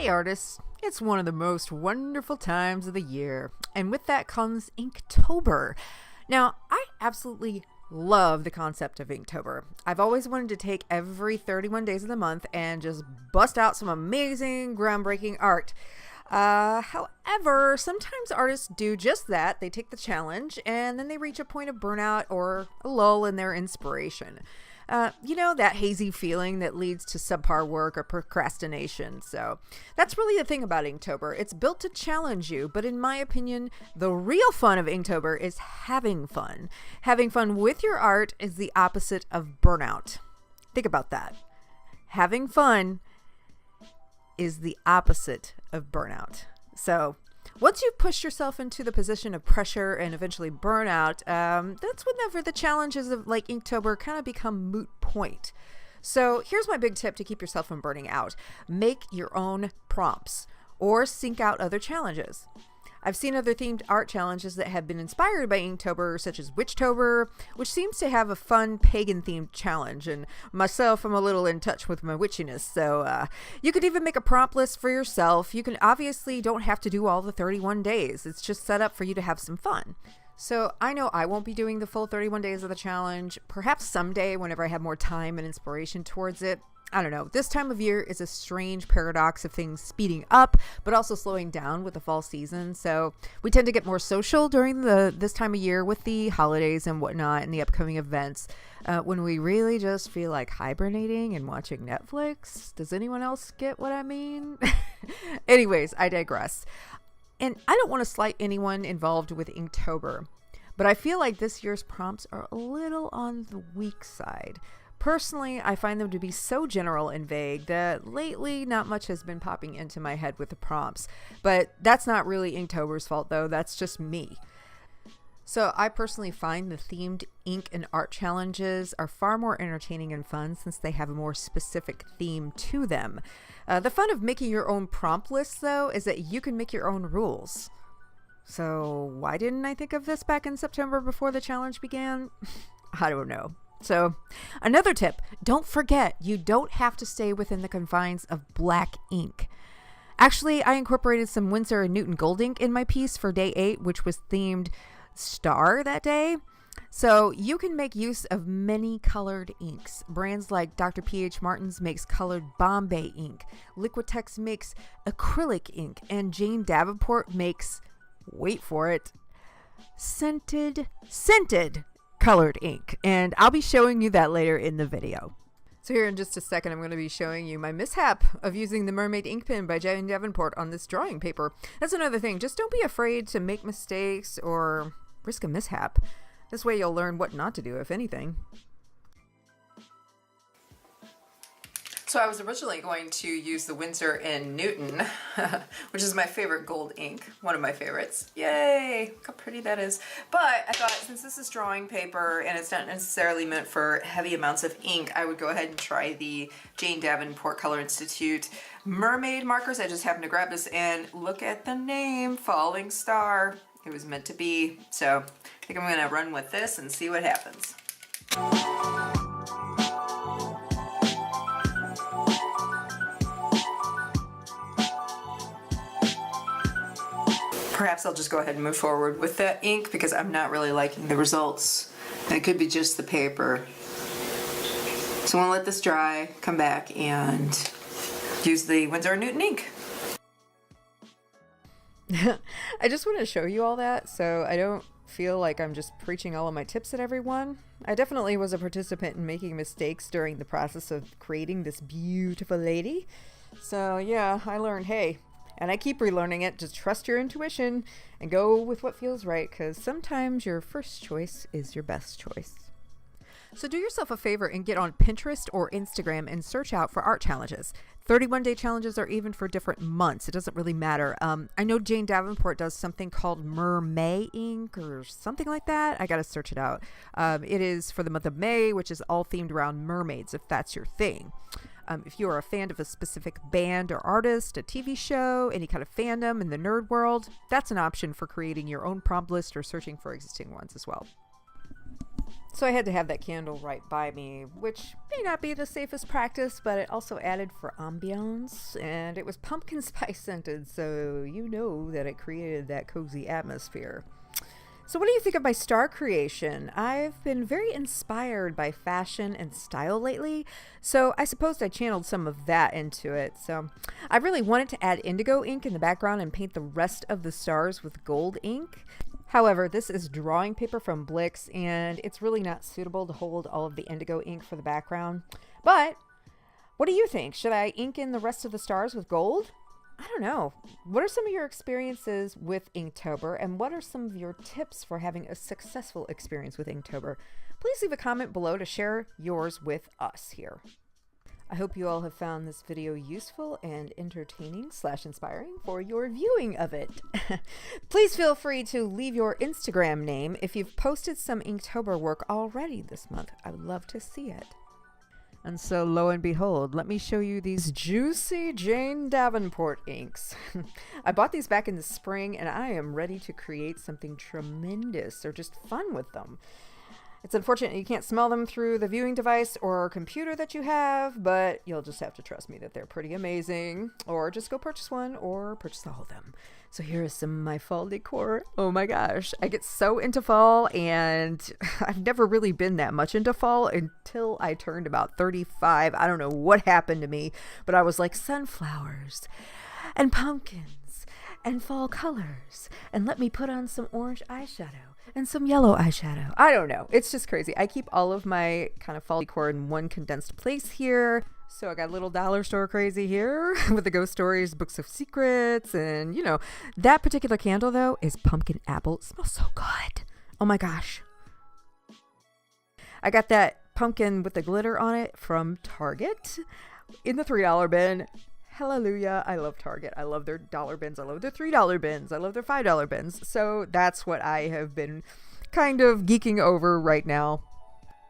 Hey artists, it's one of the most wonderful times of the year, and with that comes Inktober. Now, I absolutely love the concept of Inktober. I've always wanted to take every 31 days of the month and just bust out some amazing, groundbreaking art. However, sometimes artists do just that. They take the challenge and then they reach a point of burnout or a lull in their inspiration. That hazy feeling that leads to subpar work or procrastination. So that's really the thing about Inktober. It's built to challenge you, but in my opinion, the real fun of Inktober is having fun. Having fun with your art is the opposite of burnout. Think about that. Having fun is the opposite of burnout. So once you've pushed yourself into the position of pressure and eventually burnout, that's whenever the challenges of like Inktober kind of become moot point. So here's my big tip to keep yourself from burning out. Make your own prompts or seek out other challenges. I've seen other themed art challenges that have been inspired by Inktober, such as Witchtober, which seems to have a fun pagan-themed challenge, and myself, I'm a little in touch with my witchiness, so you could even make a prompt list for yourself. You can obviously don't have to do all the 31 days. It's just set up for you to have some fun. So I know I won't be doing the full 31 days of the challenge. Perhaps someday, whenever I have more time and inspiration towards it. I don't know. This time of year is a strange paradox of things speeding up, but also slowing down with the fall season. So we tend to get more social during this time of year with the holidays and whatnot and the upcoming events when we really just feel like hibernating and watching Netflix. Does anyone else get what I mean? Anyways, I digress. And I don't want to slight anyone involved with Inktober, but I feel like this year's prompts are a little on the weak side. Personally, I find them to be so general and vague that lately not much has been popping into my head with the prompts. But that's not really Inktober's fault though, that's just me. So I personally find the themed ink and art challenges are far more entertaining and fun since they have a more specific theme to them. The fun of making your own prompt list though is that you can make your own rules. So why didn't I think of this back in September before the challenge began? I don't know. So another tip, don't forget, you don't have to stay within the confines of black ink. Actually, I incorporated some Windsor Newton gold ink in my piece for day 8, which was themed star that day. So you can make use of many colored inks. Brands like Dr. P.H. Martin's makes colored Bombay ink, Liquitex makes acrylic ink, and Jane Davenport makes, wait for it, scented colored ink, and I'll be showing you that later in the video. So here in just a second, I'm going to be showing you my mishap of using the Mermaid Ink Pen by Jane Davenport on this drawing paper. That's another thing. Just don't be afraid to make mistakes or risk a mishap. This way you'll learn what not to do, if anything. So I was originally going to use the Windsor Newton, which is my favorite gold ink, one of my favorites. Yay! Look how pretty that is. But I thought since this is drawing paper and it's not necessarily meant for heavy amounts of ink, I would go ahead and try the Jane Davenport Color Institute Mermaid markers. I just happened to grab this and look at the name, Falling Star. It was meant to be. So I think I'm going to run with this and see what happens. Perhaps I'll just go ahead and move forward with that ink because I'm not really liking the results. It could be just the paper. So I'm going to let this dry, come back, and use the Windsor Newton ink. I just want to show you all that so I don't feel like I'm just preaching all of my tips at everyone. I definitely was a participant in making mistakes during the process of creating this beautiful lady. So yeah, I learned, hey, and I keep relearning it, just trust your intuition and go with what feels right, because sometimes your first choice is your best choice. So do yourself a favor and get on Pinterest or Instagram and search out for art challenges. 31-day challenges are even for different months. It doesn't really matter. I know Jane Davenport does something called Mermaid Ink or something like that. I got to search it out. It is for the month of May, which is all themed around mermaids, if that's your thing. If you are a fan of a specific band or artist, a TV show, any kind of fandom in the nerd world, that's an option for creating your own prompt list or searching for existing ones as well. So I had to have that candle right by me, which may not be the safest practice, but it also added for ambiance, and it was pumpkin spice scented, so you know that it created that cozy atmosphere. So what do you think of my star creation? I've been very inspired by fashion and style lately, so I suppose I channeled some of that into it. So I really wanted to add indigo ink in the background and paint the rest of the stars with gold ink. However, this is drawing paper from Blix, and it's really not suitable to hold all of the indigo ink for the background. But what do you think? Should I ink in the rest of the stars with gold? I don't know. What are some of your experiences with Inktober, and what are some of your tips for having a successful experience with Inktober? Please leave a comment below to share yours with us here. I hope you all have found this video useful and entertaining/inspiring for your viewing of it. Please feel free to leave your Instagram name if you've posted some Inktober work already this month. I would love to see it. And so lo and behold, let me show you these juicy Jane Davenport inks. I bought these back in the spring, and I am ready to create something tremendous or just fun with them. It's unfortunate you can't smell them through the viewing device or computer that you have, but you'll just have to trust me that they're pretty amazing. Or just go purchase one or purchase all of them. So here is some of my fall decor. Oh my gosh, I get so into fall, and I've never really been that much into fall until I turned about 35. I don't know what happened to me, but I was like, sunflowers and pumpkins and fall colors, and let me put on some orange eyeshadow and some yellow eyeshadow. I don't know. It's just crazy. I keep all of my kind of fall decor in one condensed place here. So I got a little dollar store crazy here with the ghost stories, books of secrets, and that particular candle though is pumpkin apple. It smells so good. Oh my gosh. I got that pumpkin with the glitter on it from Target in the $3 bin. Hallelujah. I love Target. I love their dollar bins. I love their $3 bins. I love their $5 bins. So that's what I have been kind of geeking over right now.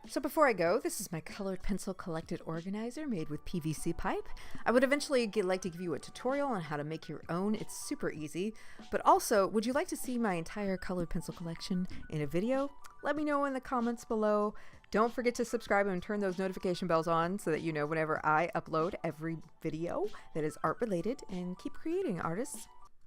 So before I go, this is my colored pencil collected organizer made with PVC pipe. I would eventually like to give you a tutorial on how to make your own. It's super easy. But also, would you like to see my entire colored pencil collection in a video? Let me know in the comments below. Don't forget to subscribe and turn those notification bells on so that you know whenever I upload every video that is art related. And keep creating, artists.